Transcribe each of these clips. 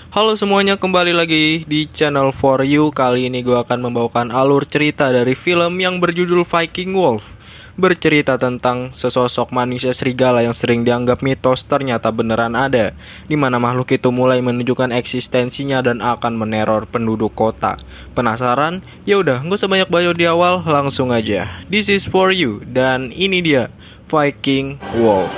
Halo semuanya, kembali lagi di channel For You. Kali ini gue akan membawakan alur cerita dari film yang berjudul Viking Wolf. Bercerita tentang sesosok manusia serigala yang sering dianggap mitos ternyata beneran ada, di mana makhluk itu mulai menunjukkan eksistensinya dan akan meneror penduduk kota. Penasaran? Ya udah, gak usah banyak bayar di awal, langsung aja. This is For You, dan ini dia Viking Wolf.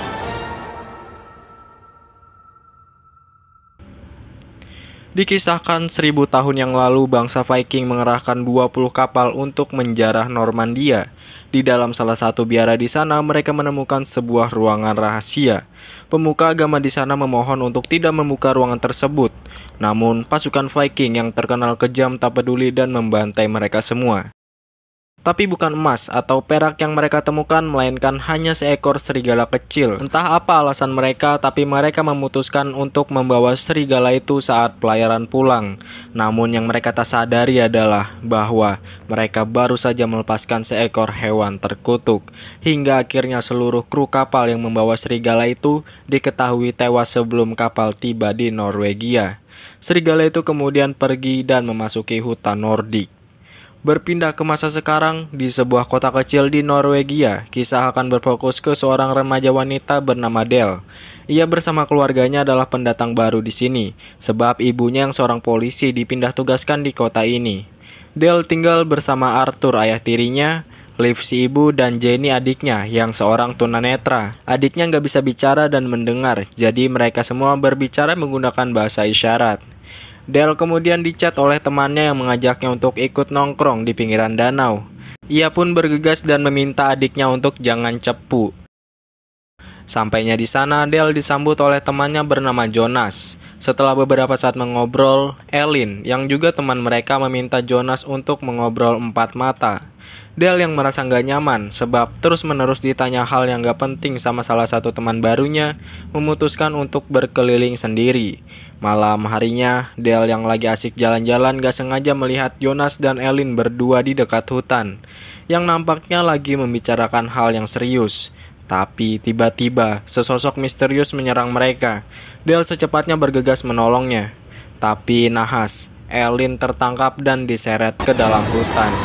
Dikisahkan 1000 tahun yang lalu bangsa Viking mengerahkan 20 kapal untuk menjarah Normandia. Di dalam salah satu biara di sana mereka menemukan sebuah ruangan rahasia. Pemuka agama di sana memohon untuk tidak membuka ruangan tersebut. Namun pasukan Viking yang terkenal kejam tak peduli dan membantai mereka semua. Tapi bukan emas atau perak yang mereka temukan, melainkan hanya seekor serigala kecil. Entah apa alasan mereka, tapi mereka memutuskan untuk membawa serigala itu saat pelayaran pulang. Namun yang mereka tak sadari adalah bahwa mereka baru saja melepaskan seekor hewan terkutuk. Hingga akhirnya seluruh kru kapal yang membawa serigala itu diketahui tewas sebelum kapal tiba di Norwegia. Serigala itu kemudian pergi dan memasuki hutan Nordik. Berpindah ke masa sekarang, di sebuah kota kecil di Norwegia, kisah akan berfokus ke seorang remaja wanita bernama Del. Ia bersama keluarganya adalah pendatang baru di sini, sebab ibunya yang seorang polisi dipindah tugaskan di kota ini. Del tinggal bersama Arthur ayah tirinya, Liv si ibu, dan Jenny adiknya yang seorang tunanetra. Adiknya nggak bisa bicara dan mendengar, jadi mereka semua berbicara menggunakan bahasa isyarat. Del kemudian dicat oleh temannya yang mengajaknya untuk ikut nongkrong di pinggiran danau. Ia pun bergegas dan meminta adiknya untuk jangan cepu. Sampainya di sana, Del disambut oleh temannya bernama Jonas. Setelah beberapa saat mengobrol, Elin, yang juga teman mereka, meminta Jonas untuk mengobrol empat mata. Del yang merasa nggak nyaman, sebab terus-menerus ditanya hal yang nggak penting sama salah satu teman barunya, memutuskan untuk berkeliling sendiri. Malam harinya, Del yang lagi asik jalan-jalan gak sengaja melihat Jonas dan Elin berdua di dekat hutan, yang nampaknya lagi membicarakan hal yang serius. Tapi tiba-tiba sesosok misterius menyerang mereka. Del secepatnya bergegas menolongnya. Tapi nahas, Elin tertangkap dan diseret ke dalam hutan.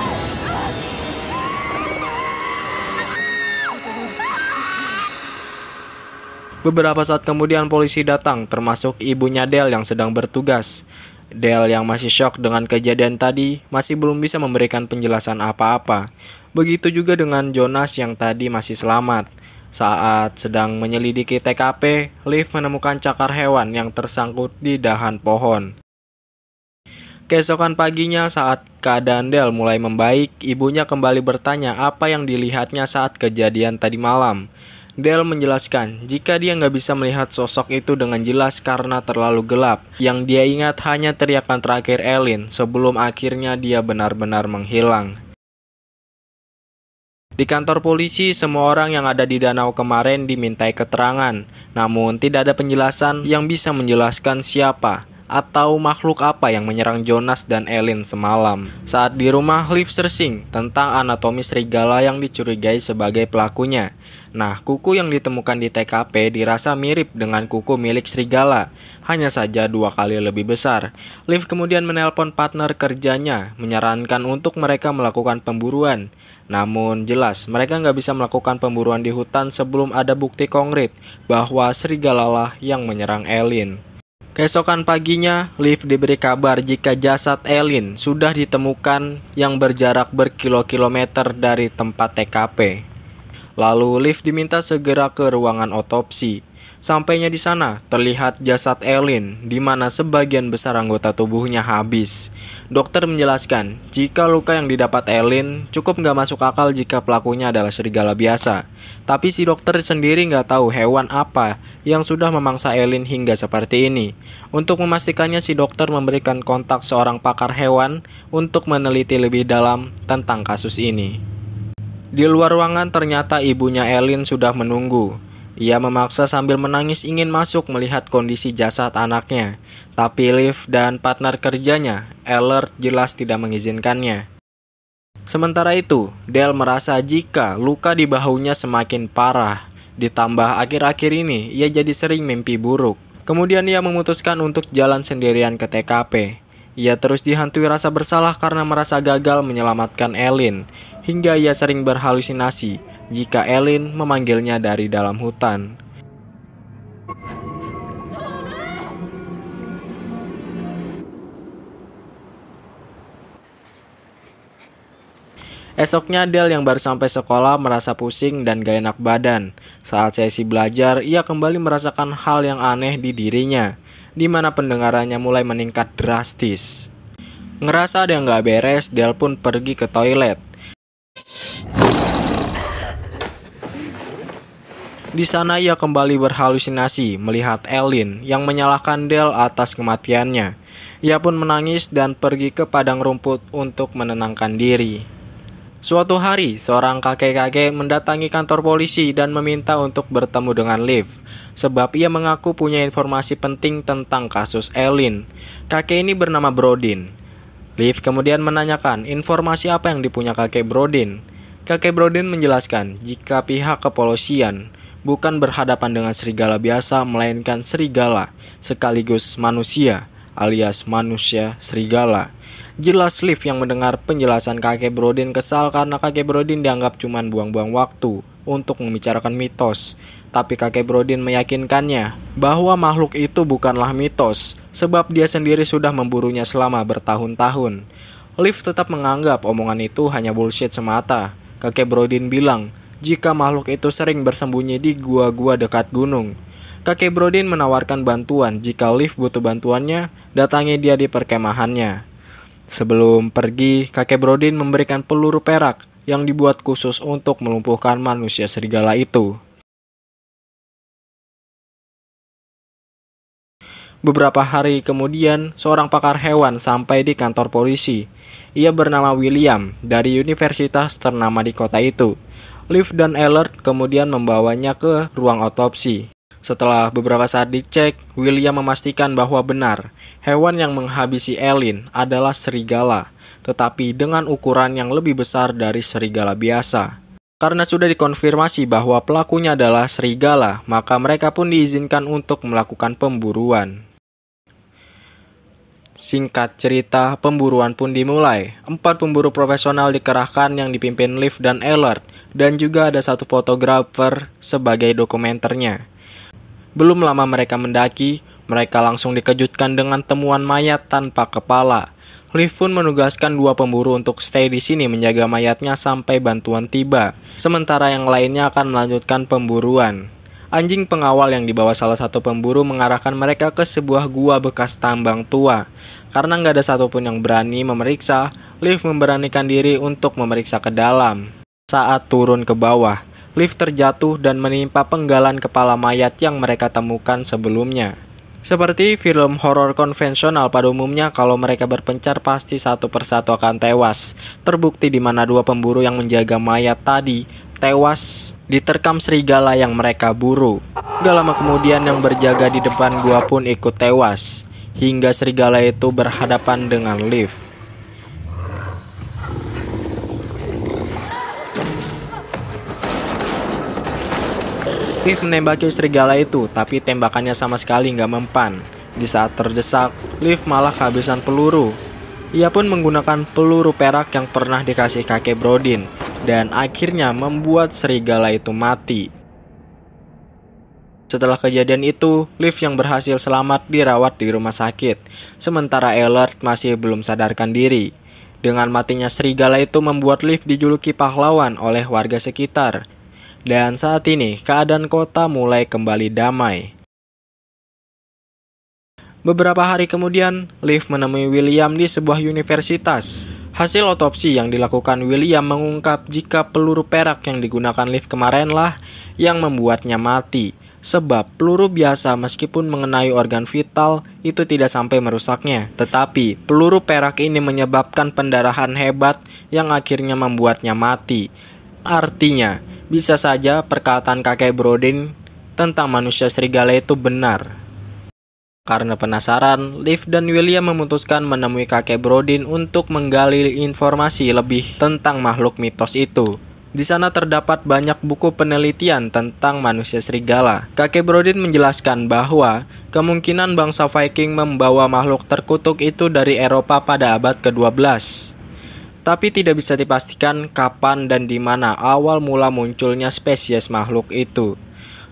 Beberapa saat kemudian polisi datang, termasuk ibunya Del yang sedang bertugas. Del yang masih syok dengan kejadian tadi masih belum bisa memberikan penjelasan apa-apa. Begitu juga dengan Jonas yang tadi masih selamat. Saat sedang menyelidiki TKP, Liv menemukan cakar hewan yang tersangkut di dahan pohon. Keesokan paginya saat keadaan Del mulai membaik, ibunya kembali bertanya apa yang dilihatnya saat kejadian tadi malam. Del menjelaskan jika dia nggak bisa melihat sosok itu dengan jelas karena terlalu gelap. Yang dia ingat hanya teriakan terakhir Elin sebelum akhirnya dia benar-benar menghilang. Di kantor polisi, semua orang yang ada di danau kemarin dimintai keterangan. Namun tidak ada penjelasan yang bisa menjelaskan siapa atau makhluk apa yang menyerang Jonas dan Elin semalam. Saat di rumah, Liv searching tentang anatomi serigala yang dicurigai sebagai pelakunya. Nah, kuku yang ditemukan di TKP dirasa mirip dengan kuku milik serigala, hanya saja 2 kali lebih besar. Liv kemudian menelpon partner kerjanya, menyarankan untuk mereka melakukan pemburuan. Namun jelas mereka nggak bisa melakukan pemburuan di hutan sebelum ada bukti konkret bahwa serigala lah yang menyerang Elin. Keesokan paginya, Liv diberi kabar jika jasad Elin sudah ditemukan yang berjarak berkilo-kilometer dari tempat TKP. Lalu Liv diminta segera ke ruangan otopsi. Sampainya di sana, terlihat jasad Elin, di mana sebagian besar anggota tubuhnya habis. Dokter menjelaskan, jika luka yang didapat Elin cukup nggak masuk akal jika pelakunya adalah serigala biasa. Tapi si dokter sendiri nggak tahu hewan apa yang sudah memangsa Elin hingga seperti ini. Untuk memastikannya, si dokter memberikan kontak seorang pakar hewan untuk meneliti lebih dalam tentang kasus ini. Di luar ruangan ternyata ibunya Elin sudah menunggu. Ia memaksa sambil menangis ingin masuk melihat kondisi jasad anaknya. Tapi Liv dan partner kerjanya, Alert, jelas tidak mengizinkannya. Sementara itu, Del merasa jika luka di bahunya semakin parah. Ditambah akhir-akhir ini, ia jadi sering mimpi buruk. Kemudian ia memutuskan untuk jalan sendirian ke TKP. Ia terus dihantui rasa bersalah karena merasa gagal menyelamatkan Eileen, hingga ia sering berhalusinasi jika Eileen memanggilnya dari dalam hutan. Esoknya Dale yang baru sampai sekolah merasa pusing dan gak enak badan. Saat sesi belajar, ia kembali merasakan hal yang aneh di dirinya, di mana pendengarannya mulai meningkat drastis. Ngerasa ada yang gak beres, Dale pun pergi ke toilet. Di sana ia kembali berhalusinasi melihat Eileen yang menyalahkan Dale atas kematiannya. Ia pun menangis dan pergi ke padang rumput untuk menenangkan diri. Suatu hari, seorang kakek-kakek mendatangi kantor polisi dan meminta untuk bertemu dengan Liv, sebab ia mengaku punya informasi penting tentang kasus Eileen. Kakek ini bernama Brodin. Liv kemudian menanyakan informasi apa yang dipunya kakek Brodin. Kakek Brodin menjelaskan jika pihak kepolisian bukan berhadapan dengan serigala biasa, melainkan serigala sekaligus manusia, alias manusia serigala. Jelas Liv yang mendengar penjelasan kakek Brodin kesal karena kakek Brodin dianggap cuma buang-buang waktu untuk membicarakan mitos. Tapi kakek Brodin meyakinkannya bahwa makhluk itu bukanlah mitos, sebab dia sendiri sudah memburunya selama bertahun-tahun. Liv tetap menganggap omongan itu hanya bullshit semata. Kakek Brodin bilang jika makhluk itu sering bersembunyi di gua-gua dekat gunung. Kakek Brodin menawarkan bantuan jika Liv butuh bantuannya, datangi dia di perkemahannya. Sebelum pergi, kakek Brodin memberikan peluru perak yang dibuat khusus untuk melumpuhkan manusia serigala itu. Beberapa hari kemudian, seorang pakar hewan sampai di kantor polisi. Ia bernama William dari universitas ternama di kota itu. Liv dan Alert kemudian membawanya ke ruang otopsi. Setelah beberapa saat dicek, William memastikan bahwa benar, hewan yang menghabisi Eileen adalah serigala, tetapi dengan ukuran yang lebih besar dari serigala biasa. Karena sudah dikonfirmasi bahwa pelakunya adalah serigala, maka mereka pun diizinkan untuk melakukan pemburuan. Singkat cerita, pemburuan pun dimulai. 4 pemburu profesional dikerahkan yang dipimpin Liv dan Alert, dan juga ada 1 fotografer sebagai dokumenternya. Belum lama mereka mendaki, mereka langsung dikejutkan dengan temuan mayat tanpa kepala. Liv pun menugaskan 2 pemburu untuk stay di sini menjaga mayatnya sampai bantuan tiba. Sementara yang lainnya akan melanjutkan pemburuan. Anjing pengawal yang dibawa salah satu pemburu mengarahkan mereka ke sebuah gua bekas tambang tua. Karena nggak ada satupun yang berani memeriksa, Liv memberanikan diri untuk memeriksa ke dalam. Saat turun ke bawah, Liv terjatuh dan menimpa penggalan kepala mayat yang mereka temukan sebelumnya. Seperti film horor konvensional pada umumnya, kalau mereka berpencar pasti satu persatu akan tewas. Terbukti di mana 2 pemburu yang menjaga mayat tadi tewas diterkam serigala yang mereka buru. Gak lama kemudian yang berjaga di depan gua pun ikut tewas, hingga serigala itu berhadapan dengan Liv. Liv menembaki serigala itu, tapi tembakannya sama sekali nggak mempan. Di saat terdesak, Liv malah kehabisan peluru. Ia pun menggunakan peluru perak yang pernah dikasih kakek Brodin, dan akhirnya membuat serigala itu mati. Setelah kejadian itu, Liv yang berhasil selamat dirawat di rumah sakit, sementara Alert masih belum sadarkan diri. Dengan matinya serigala itu membuat Liv dijuluki pahlawan oleh warga sekitar. Dan saat ini, keadaan kota mulai kembali damai. Beberapa hari kemudian, Liv menemui William di sebuah universitas. Hasil otopsi yang dilakukan William mengungkap jika peluru perak yang digunakan Liv kemarinlah yang membuatnya mati. Sebab peluru biasa meskipun mengenai organ vital itu tidak sampai merusaknya. Tetapi peluru perak ini menyebabkan pendarahan hebat yang akhirnya membuatnya mati. Artinya, bisa saja perkataan kakek Brodin tentang manusia serigala itu benar. Karena penasaran, Liv dan William memutuskan menemui kakek Brodin untuk menggali informasi lebih tentang makhluk mitos itu. Di sana terdapat banyak buku penelitian tentang manusia serigala. Kakek Brodin menjelaskan bahwa kemungkinan bangsa Viking membawa makhluk terkutuk itu dari Eropa pada abad ke-12. Tapi tidak bisa dipastikan kapan dan di mana awal mula munculnya spesies makhluk itu.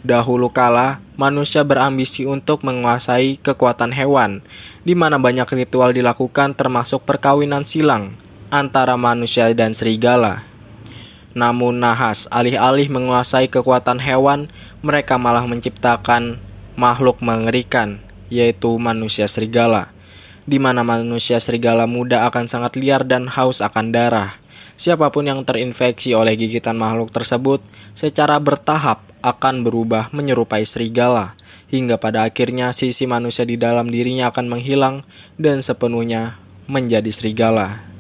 Dahulu kala, manusia berambisi untuk menguasai kekuatan hewan, di mana banyak ritual dilakukan termasuk perkawinan silang antara manusia dan serigala. Namun nahas, alih-alih menguasai kekuatan hewan, mereka malah menciptakan makhluk mengerikan, yaitu manusia serigala, di mana manusia serigala muda akan sangat liar dan haus akan darah. Siapapun yang terinfeksi oleh gigitan makhluk tersebut secara bertahap akan berubah menyerupai serigala, hingga pada akhirnya sisi manusia di dalam dirinya akan menghilang dan sepenuhnya menjadi serigala.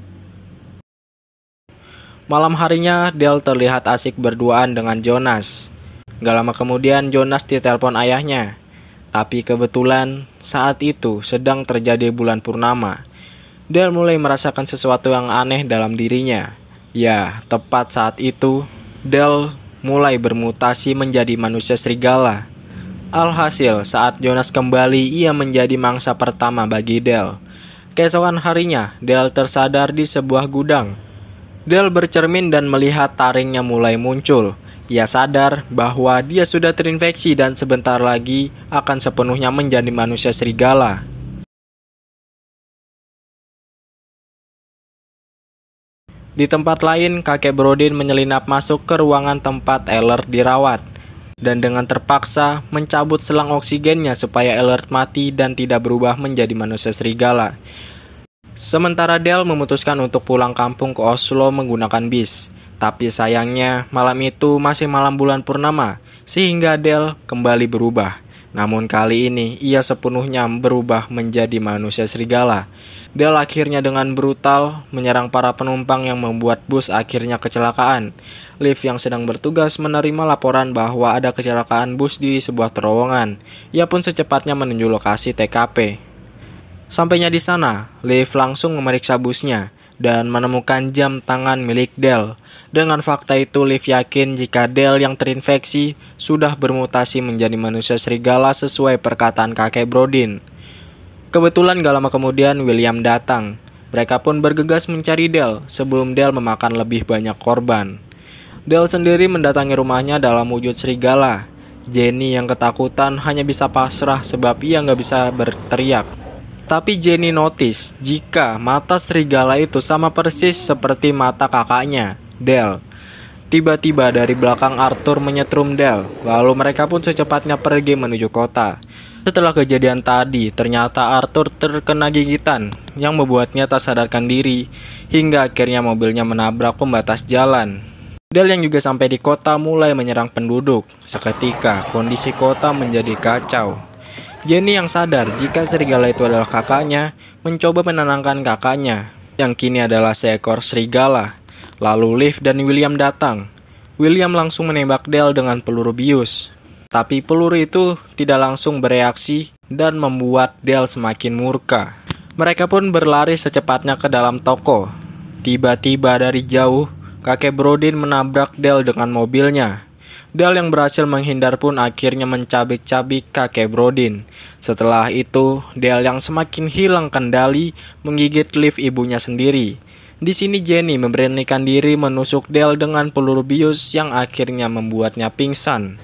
Malam harinya, Del terlihat asik berduaan dengan Jonas. Gak lama kemudian Jonas ditelepon ayahnya. Tapi kebetulan saat itu sedang terjadi bulan purnama. Del mulai merasakan sesuatu yang aneh dalam dirinya. Ya, tepat saat itu, Del mulai bermutasi menjadi manusia serigala. Alhasil, saat Jonas kembali, ia menjadi mangsa pertama bagi Del. Keesokan harinya, Del tersadar di sebuah gudang. Del bercermin dan melihat taringnya mulai muncul. Ia sadar bahwa dia sudah terinfeksi dan sebentar lagi akan sepenuhnya menjadi manusia serigala. Di tempat lain, kakek Brodin menyelinap masuk ke ruangan tempat Ellert dirawat, dan dengan terpaksa mencabut selang oksigennya supaya Ellert mati dan tidak berubah menjadi manusia serigala. Sementara Del memutuskan untuk pulang kampung ke Oslo menggunakan bis. Tapi sayangnya malam itu masih malam bulan purnama, sehingga Del kembali berubah. Namun kali ini ia sepenuhnya berubah menjadi manusia serigala. Del akhirnya dengan brutal menyerang para penumpang yang membuat bus akhirnya kecelakaan. Liv yang sedang bertugas menerima laporan bahwa ada kecelakaan bus di sebuah terowongan. Ia pun secepatnya menuju lokasi TKP. Sampainya di sana, Liv langsung memeriksa busnya dan menemukan jam tangan milik Del. Dengan fakta itu, Liv yakin jika Del yang terinfeksi sudah bermutasi menjadi manusia serigala sesuai perkataan kakek Brodin. Kebetulan gak lama kemudian William datang. Mereka pun bergegas mencari Del sebelum Del memakan lebih banyak korban. Del sendiri mendatangi rumahnya dalam wujud serigala. Jenny yang ketakutan hanya bisa pasrah sebab ia gak bisa berteriak. Tapi Jenny notice jika mata serigala itu sama persis seperti mata kakaknya, Del. Tiba-tiba dari belakang Arthur menyetrum Del, lalu mereka pun secepatnya pergi menuju kota. Setelah kejadian tadi, ternyata Arthur terkena gigitan yang membuatnya tak sadarkan diri, hingga akhirnya mobilnya menabrak pembatas jalan. Del yang juga sampai di kota mulai menyerang penduduk. Seketika, kondisi kota menjadi kacau. Jenny yang sadar jika serigala itu adalah kakaknya, mencoba menenangkan kakaknya, yang kini adalah seekor serigala. Lalu Liv dan William datang. William langsung menembak Del dengan peluru bius. Tapi peluru itu tidak langsung bereaksi dan membuat Del semakin murka. Mereka pun berlari secepatnya ke dalam toko. Tiba-tiba dari jauh, kakek Brodin menabrak Del dengan mobilnya. Del yang berhasil menghindar pun akhirnya mencabik-cabik kakek Brodin. Setelah itu, Del yang semakin hilang kendali menggigit Liv ibunya sendiri. Di sini Jenny memberanikan diri menusuk Del dengan peluru bius yang akhirnya membuatnya pingsan.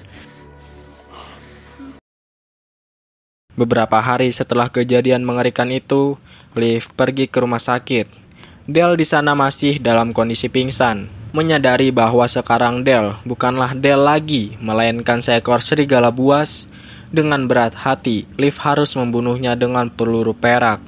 Beberapa hari setelah kejadian mengerikan itu, Liv pergi ke rumah sakit. Del di sana masih dalam kondisi pingsan. Menyadari bahwa sekarang Del bukanlah Del lagi, melainkan seekor serigala buas. Dengan berat hati, Liv harus membunuhnya dengan peluru perak.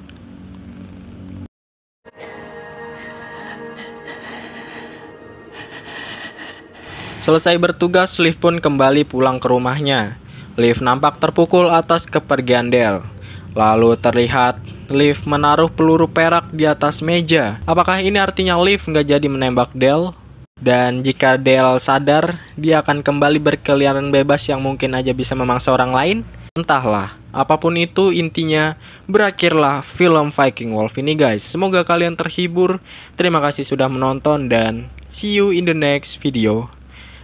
Selesai bertugas, Liv pun kembali pulang ke rumahnya. Liv nampak terpukul atas kepergian Del. Lalu terlihat Liv menaruh peluru perak di atas meja. Apakah ini artinya Liv nggak jadi menembak Del? Dan jika Del sadar, dia akan kembali berkeliaran bebas yang mungkin aja bisa memangsa orang lain? Entahlah, apapun itu intinya, berakhirlah film Viking Wolf ini guys. Semoga kalian terhibur, terima kasih sudah menonton dan See you in the next video.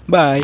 Bye.